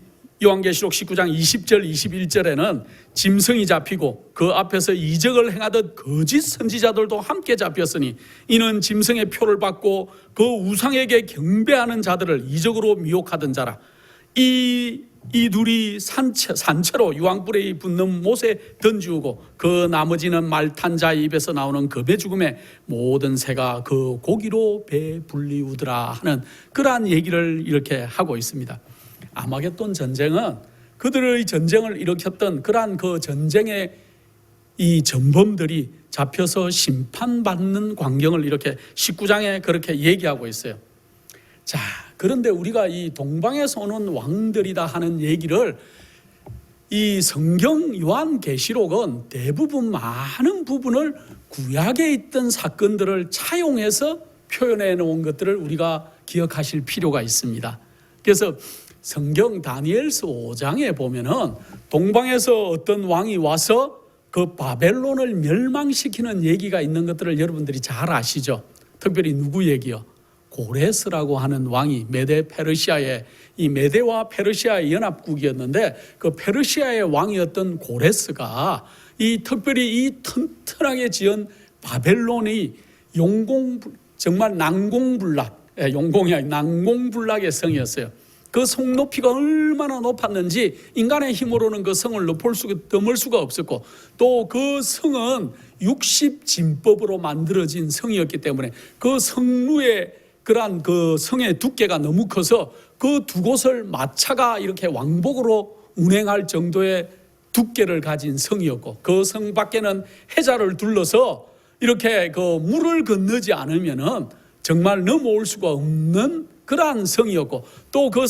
요한계시록 19장 20절 21절에는 짐승이 잡히고 그 앞에서 이적을 행하던 거짓 선지자들도 함께 잡혔으니 이는 짐승의 표를 받고 그 우상에게 경배하는 자들을 이적으로 미혹하던 자라. 이 둘이 산채로 유황불에 붙는 못에 던지우고 그 나머지는 말 탄 자의 입에서 나오는 겁의 죽음에 모든 새가 그 고기로 배불리우더라 하는 그러한 얘기를 이렇게 하고 있습니다. 아마겟돈 전쟁은 그들의 전쟁을 일으켰던 그러한 그 전쟁의 이 전범들이 잡혀서 심판받는 광경을 이렇게 19장에 그렇게 얘기하고 있어요. 자, 그런데 우리가 이 동방에서 오는 왕들이다 하는 얘기를 이 성경 요한계시록은 대부분 많은 부분을 구약에 있던 사건들을 차용해서 표현해 놓은 것들을 우리가 기억하실 필요가 있습니다. 그래서 성경 다니엘서 5장에 보면은 동방에서 어떤 왕이 와서 그 바벨론을 멸망시키는 얘기가 있는 것들을 여러분들이 잘 아시죠? 특별히 누구 얘기요? 고레스라고 하는 왕이 메데 페르시아의 이 메데와 페르시아의 연합국이었는데 그 페르시아의 왕이었던 고레스가 이 특별히 이 튼튼하게 지은 바벨론이 정말 난공불락, 용공이 아니라 난공불락의 성이었어요. 그 성 높이가 얼마나 높았는지 인간의 힘으로는 그 성을 넘을 수가 없었고, 또 그 성은 60진법으로 만들어진 성이었기 때문에 그 성루의 그러한 그 성의 두께가 너무 커서 그 두 곳을 마차가 이렇게 왕복으로 운행할 정도의 두께를 가진 성이었고, 그 성 밖에는 해자를 둘러서 이렇게 그 물을 건너지 않으면은 정말 넘어올 수가 없는 그러한 성이었고, 또 그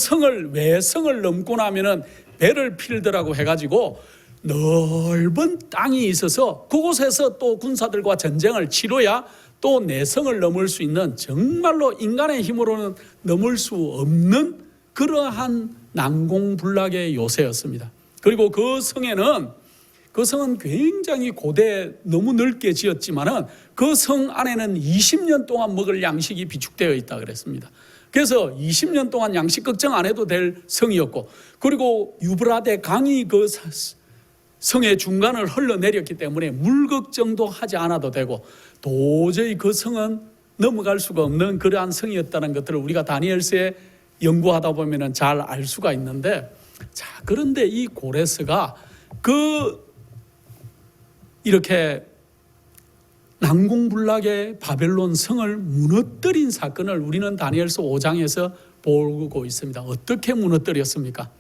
외성을 넘고 나면은 배를 필드라고 해가지고 넓은 땅이 있어서 그곳에서 또 군사들과 전쟁을 치러야 또 내성을 넘을 수 있는, 정말로 인간의 힘으로는 넘을 수 없는 그러한 난공불락의 요새였습니다. 그리고 그 성은 굉장히 고대 너무 넓게 지었지만은 그 성 안에는 20년 동안 먹을 양식이 비축되어 있다 그랬습니다. 그래서 20년 동안 양식 걱정 안 해도 될 성이었고, 그리고 유브라데 강이 그 성의 중간을 흘러내렸기 때문에 물 걱정도 하지 않아도 되고, 도저히 그 성은 넘어갈 수가 없는 그러한 성이었다는 것들을 우리가 다니엘서에 연구하다 보면 잘 알 수가 있는데, 자, 그런데 이 고레스가 이렇게 난공불락의 바벨론 성을 무너뜨린 사건을 우리는 다니엘서 5장에서 보고 있습니다. 어떻게 무너뜨렸습니까?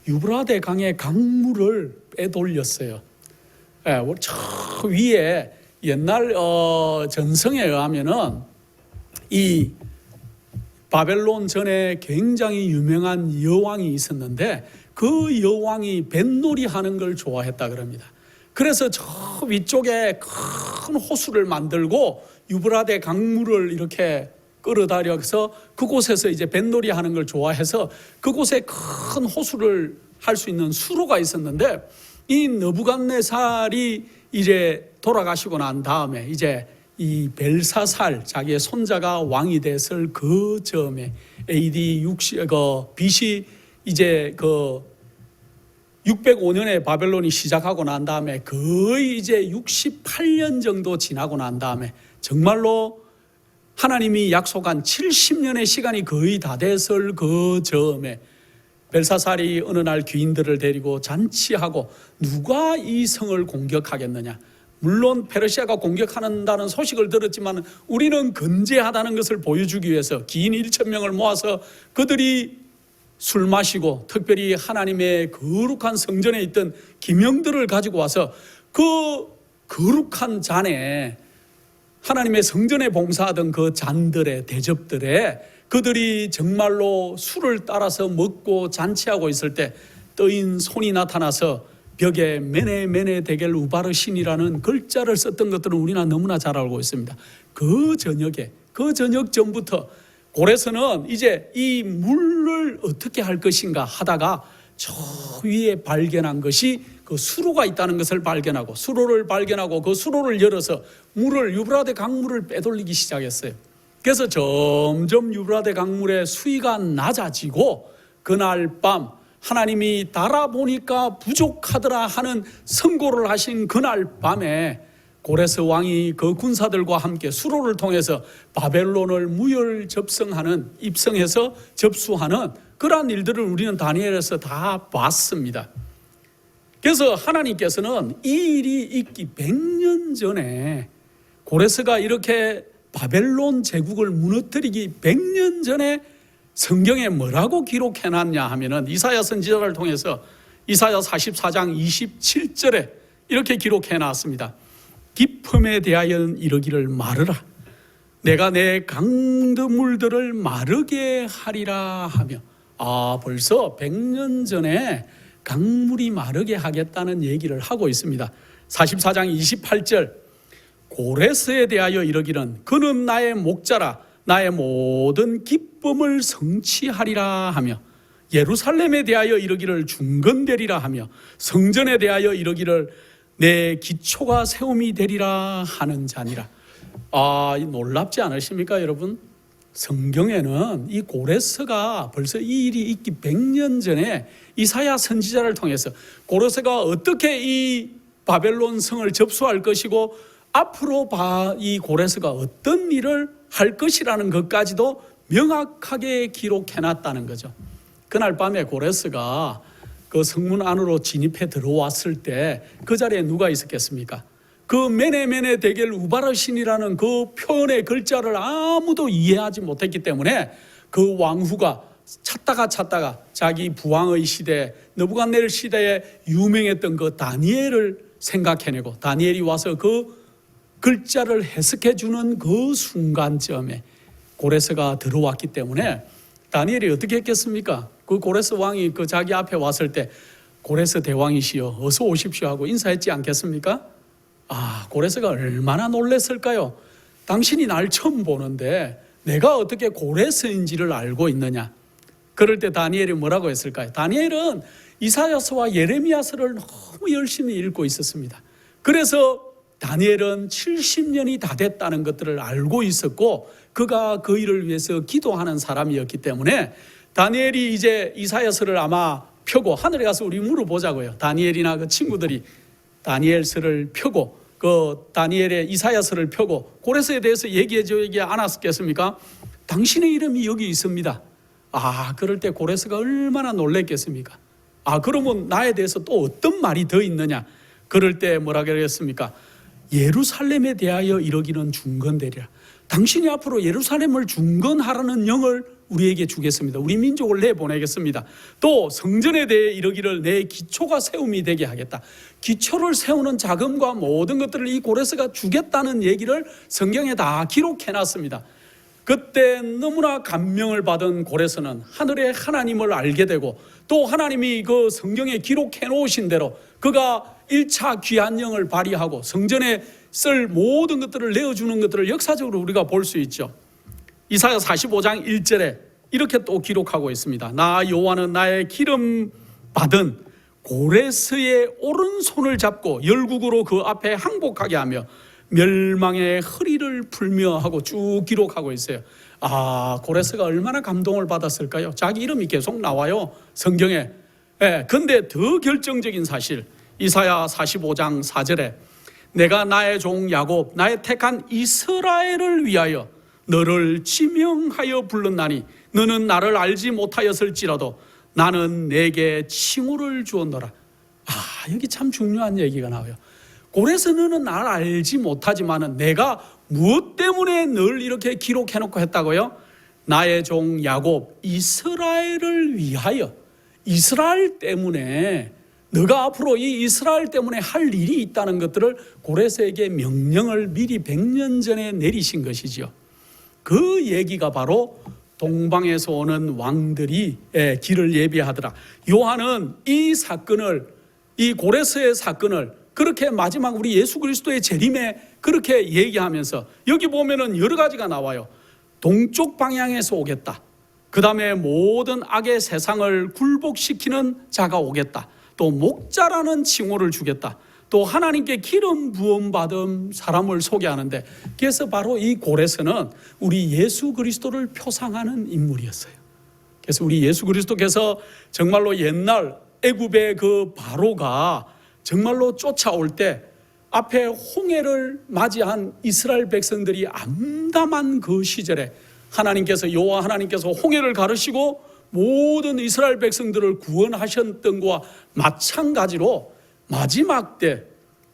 유브라데 강의 강물을 빼돌렸어요. 저 위에 옛날 전성에 의하면은 이 바벨론 전에 굉장히 유명한 여왕이 있었는데, 그 여왕이 뱃놀이 하는 걸 좋아했다 그럽니다. 그래서 저 위쪽에 큰 호수를 만들고 유브라데 강물을 이렇게 끌어다려서 그곳에서 이제 뱃놀이 하는 걸 좋아해서 그곳에 큰 호수를 할 수 있는 수로가 있었는데, 이 느부갓네살이 이제 돌아가시고 난 다음에 이제 이 벨사살, 자기의 손자가 왕이 됐을 그 즈음에 AD 60, BC 이제 605년에 바벨론이 시작하고 난 다음에 거의 이제 68년 정도 지나고 난 다음에 정말로 하나님이 약속한 70년의 시간이 거의 다 됐을 그 즈음에 벨사살이 어느 날 귀인들을 데리고 잔치하고, 누가 이 성을 공격하겠느냐. 물론 페르시아가 공격한다는 소식을 들었지만 우리는 건재하다는 것을 보여주기 위해서 귀인 1,000명을 모아서 그들이 술 마시고, 특별히 하나님의 거룩한 성전에 있던 기명들을 가지고 와서 그 거룩한 잔에, 하나님의 성전에 봉사하던 그 잔들에, 대접들에 그들이 정말로 술을 따라서 먹고 잔치하고 있을 때 떠인 손이 나타나서 벽에 메네 데겔 우바르 신이라는 글자를 썼던 것들은 우리나 너무나 잘 알고 있습니다. 그 저녁 전부터 고레스는 이제 이 물을 어떻게 할 것인가 하다가 저 위에 발견한 것이 그 수로가 있다는 것을 발견하고, 수로를 발견하고 그 수로를 열어서 유브라데 강물을 빼돌리기 시작했어요. 그래서 점점 유브라데 강물의 수위가 낮아지고, 그날 밤 하나님이 달아보니까 부족하더라 하는 선고를 하신 그날 밤에 고레스 왕이 그 군사들과 함께 수로를 통해서 바벨론을 입성해서 접수하는 그러한 일들을 우리는 다니엘에서 다 봤습니다. 그래서 하나님께서는 이 일이 있기 100년 전에, 고레스가 이렇게 바벨론 제국을 무너뜨리기 100년 전에 성경에 뭐라고 기록해놨냐 하면은 이사야 선지자를 통해서 이사야 44장 27절에 이렇게 기록해놨습니다. 깊음에 대하여 이르기를 마르라. 내가 내 강드물들을 마르게 하리라 하며, 벌써 100년 전에 강물이 마르게 하겠다는 얘기를 하고 있습니다. 44장 28절, 고레스에 대하여 이르기는 그는 나의 목자라, 나의 모든 기쁨을 성취하리라 하며, 예루살렘에 대하여 이르기를 중건되리라 하며, 성전에 대하여 이르기를 내 기초가 세움이 되리라 하는 자니라. 놀랍지 않으십니까 여러분? 성경에는 이 고레스가 벌써 이 일이 있기 100년 전에 이사야 선지자를 통해서 고레스가 어떻게 이 바벨론 성을 접수할 것이고 앞으로 이 고레스가 어떤 일을 할 것이라는 것까지도 명확하게 기록해놨다는 거죠. 그날 밤에 고레스가 그 성문 안으로 진입해 들어왔을 때 그 자리에 누가 있었겠습니까? 그 메네메네 데겔 우바르신이라는 그 표현의 글자를 아무도 이해하지 못했기 때문에 그 왕후가 찾다가 자기 부왕의 시대, 느부갓네살 시대에 유명했던 그 다니엘을 생각해내고 다니엘이 와서 그 글자를 해석해 주는 그 순간점에 고레스가 들어왔기 때문에 다니엘이 어떻게 했겠습니까? 그 고레스 왕이 그 자기 앞에 왔을 때 고레스 대왕이시여 어서 오십시오 하고 인사했지 않겠습니까? 고레스가 얼마나 놀랐을까요? 당신이 날 처음 보는데 내가 어떻게 고레스인지를 알고 있느냐? 그럴 때 다니엘이 뭐라고 했을까요? 다니엘은 이사야서와 예레미야서를 너무 열심히 읽고 있었습니다. 그래서 다니엘은 70년이 다 됐다는 것들을 알고 있었고 그가 그 일을 위해서 기도하는 사람이었기 때문에 다니엘이 이제 이사야서를 아마 펴고 하늘에 가서 우리 물어보자고요. 다니엘이나 그 친구들이 다니엘서를 펴고 그 다니엘의 이사야서를 펴고 고레스에 대해서 얘기해 주지 않았겠습니까? 당신의 이름이 여기 있습니다. 그럴 때 고레스가 얼마나 놀랬겠습니까? 그러면 나에 대해서 또 어떤 말이 더 있느냐? 그럴 때 뭐라 그랬습니까? 예루살렘에 대하여 이러기는 중건되리라. 당신이 앞으로 예루살렘을 중건하라는 영을 우리에게 주겠습니다. 우리 민족을 내보내겠습니다. 또 성전에 대해 이러기를 내 기초가 세움이 되게 하겠다. 기초를 세우는 자금과 모든 것들을 이 고레스가 주겠다는 얘기를 성경에 다 기록해놨습니다. 그때 너무나 감명을 받은 고레스는 하늘의 하나님을 알게 되고 또 하나님이 그 성경에 기록해 놓으신 대로 그가 1차 귀한 영을 발휘하고 성전에 쓸 모든 것들을 내어주는 것들을 역사적으로 우리가 볼 수 있죠. 이사야 45장 1절에 이렇게 또 기록하고 있습니다. 나 여호와는 나의 기름 받은 고레스의 오른손을 잡고 열국으로 그 앞에 항복하게 하며 멸망의 허리를 풀며 하고 쭉 기록하고 있어요. 고레스가 얼마나 감동을 받았을까요? 자기 이름이 계속 나와요, 성경에. 근데 더 결정적인 사실, 이사야 45장 4절에 내가 나의 종 야곱, 나의 택한 이스라엘을 위하여 너를 지명하여 불렀나니 너는 나를 알지 못하였을지라도 나는 내게 칭호를 주었노라. 여기 참 중요한 얘기가 나와요. 고레스 너는 나를 알지 못하지만은 내가 무엇 때문에 늘 이렇게 기록해놓고 했다고요? 나의 종 야곱 이스라엘을 위하여, 이스라엘 때문에 너가 앞으로 이 이스라엘 때문에 할 일이 있다는 것들을 고레스에게 명령을 미리 100년 전에 내리신 것이죠. 그 얘기가 바로 동방에서 오는 왕들이 길을 예비하더라. 요한은 이 사건을, 이 고레스의 사건을 그렇게 마지막 우리 예수 그리스도의 재림에 그렇게 얘기하면서 여기 보면은 여러 가지가 나와요. 동쪽 방향에서 오겠다. 그 다음에 모든 악의 세상을 굴복시키는 자가 오겠다. 또 목자라는 칭호를 주겠다. 또 하나님께 기름 부음 받은 사람을 소개하는데, 그래서 바로 이 고레스는 우리 예수 그리스도를 표상하는 인물이었어요. 그래서 우리 예수 그리스도께서 정말로 옛날 애굽의 그 바로가 정말로 쫓아올 때 앞에 홍해를 맞이한 이스라엘 백성들이 암담한 그 시절에 하나님께서, 여호와 하나님께서 홍해를 가르시고 모든 이스라엘 백성들을 구원하셨던 것과 마찬가지로 마지막 때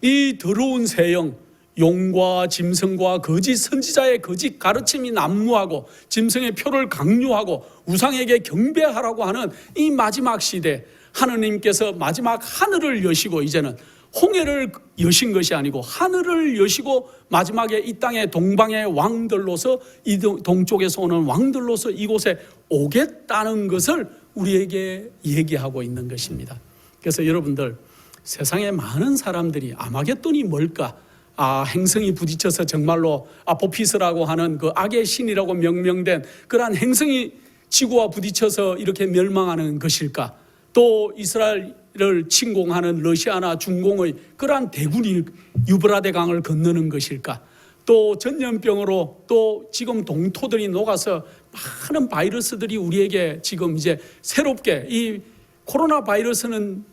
이 더러운 세영, 용과 짐승과 거짓 선지자의 거짓 가르침이 난무하고 짐승의 표를 강요하고 우상에게 경배하라고 하는 이 마지막 시대, 하느님께서 마지막 하늘을 여시고 이제는 홍해를 여신 것이 아니고 하늘을 여시고 마지막에 이 땅의 동방의 왕들로서, 이 동쪽에서 오는 왕들로서 이곳에 오겠다는 것을 우리에게 얘기하고 있는 것입니다. 그래서 여러분들, 세상에 많은 사람들이 아마겟돈이 뭘까? 행성이 부딪혀서 정말로 아포피스라고 하는 그 악의 신이라고 명명된 그러한 행성이 지구와 부딪혀서 이렇게 멸망하는 것일까? 또 이스라엘을 침공하는 러시아나 중공의 그러한 대군이 유브라데 강을 건너는 것일까? 또 전염병으로 또 지금 동토들이 녹아서 많은 바이러스들이 우리에게 지금 이제 새롭게, 이 코로나 바이러스는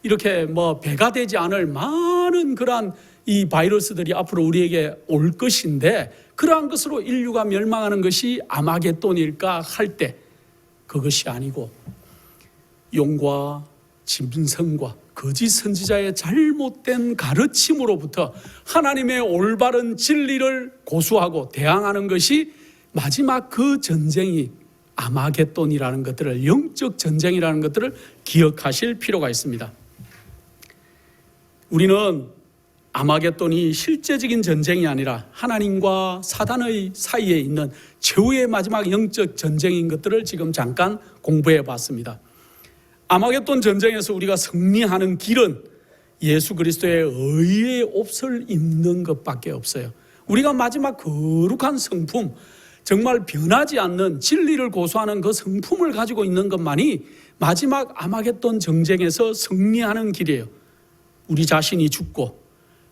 이렇게 배가 되지 않을 많은 많은 그러한 이 바이러스들이 앞으로 우리에게 올 것인데, 그러한 것으로 인류가 멸망하는 것이 아마겟돈일까 할 때 그것이 아니고 용과 짐승과 거짓 선지자의 잘못된 가르침으로부터 하나님의 올바른 진리를 고수하고 대항하는 것이 마지막 그 전쟁이 아마겟돈이라는 것들을, 영적 전쟁이라는 것들을 기억하실 필요가 있습니다. 우리는 아마겟돈이 실제적인 전쟁이 아니라 하나님과 사단의 사이에 있는 최후의 마지막 영적 전쟁인 것들을 지금 잠깐 공부해 봤습니다. 아마겟돈 전쟁에서 우리가 승리하는 길은 예수 그리스도의 의의 옷을 입는 것밖에 없어요. 우리가 마지막 거룩한 성품, 정말 변하지 않는 진리를 고수하는 그 성품을 가지고 있는 것만이 마지막 아마겟돈 전쟁에서 승리하는 길이에요. 우리 자신이 죽고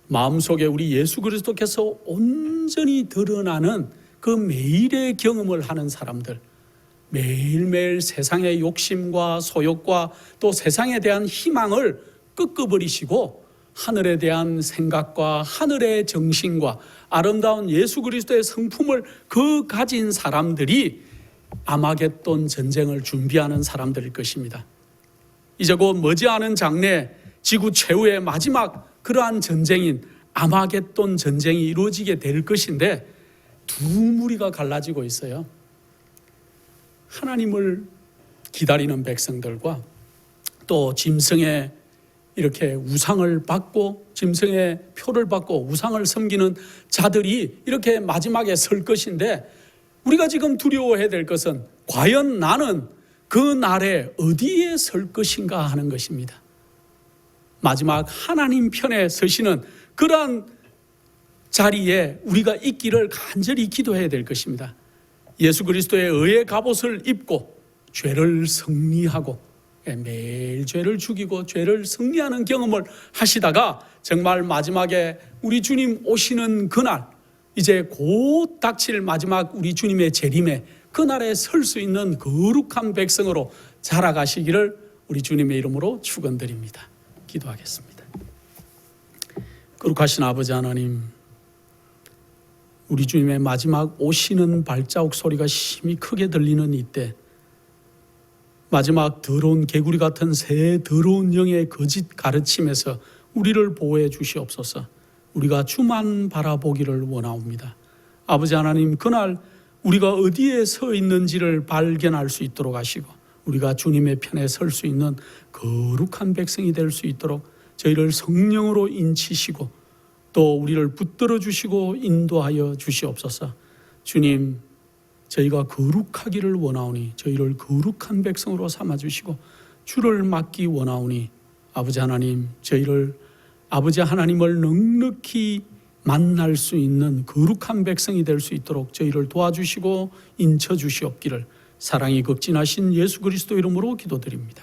마음속에 우리 예수 그리스도께서 온전히 드러나는 그 매일의 경험을 하는 사람들, 매일매일 세상의 욕심과 소욕과 또 세상에 대한 희망을 끄끄버리시고 하늘에 대한 생각과 하늘의 정신과 아름다운 예수 그리스도의 성품을 그 가진 사람들이 아마겟돈 전쟁을 준비하는 사람들일 것입니다. 이제 곧 머지않은 장래 지구 최후의 마지막 그러한 전쟁인 아마겟돈 전쟁이 이루어지게 될 것인데, 두 무리가 갈라지고 있어요. 하나님을 기다리는 백성들과 또 짐승의 이렇게 우상을 받고 짐승의 표를 받고 우상을 섬기는 자들이 이렇게 마지막에 설 것인데, 우리가 지금 두려워해야 될 것은 과연 나는 그 날에 어디에 설 것인가 하는 것입니다. 마지막 하나님 편에 서시는 그러한 자리에 우리가 있기를 간절히 기도해야 될 것입니다. 예수 그리스도의 의의 갑옷을 입고 죄를 승리하고 매일 죄를 죽이고 죄를 승리하는 경험을 하시다가 정말 마지막에 우리 주님 오시는 그날, 이제 곧 닥칠 마지막 우리 주님의 재림에 그날에 설 수 있는 거룩한 백성으로 자라가시기를 우리 주님의 이름으로 축원드립니다. 기도하겠습니다. 거룩하신 아버지 하나님, 우리 주님의 마지막 오시는 발자국 소리가 심히 크게 들리는 이때, 마지막 더러운 개구리 같은 새 더러운 영의 거짓 가르침에서 우리를 보호해 주시옵소서. 우리가 주만 바라보기를 원하옵니다. 아버지 하나님, 그날 우리가 어디에 서 있는지를 발견할 수 있도록 하시고 우리가 주님의 편에 설 수 있는 거룩한 백성이 될 수 있도록 저희를 성령으로 인치시고 또 우리를 붙들어 주시고 인도하여 주시옵소서. 주님, 저희가 거룩하기를 원하오니 저희를 거룩한 백성으로 삼아주시고 주를 맡기 원하오니 아버지 하나님, 저희를 아버지 하나님을 넉넉히 만날 수 있는 거룩한 백성이 될 수 있도록 저희를 도와주시고 인쳐 주시옵기를 사랑이 극진하신 예수 그리스도 이름으로 기도드립니다.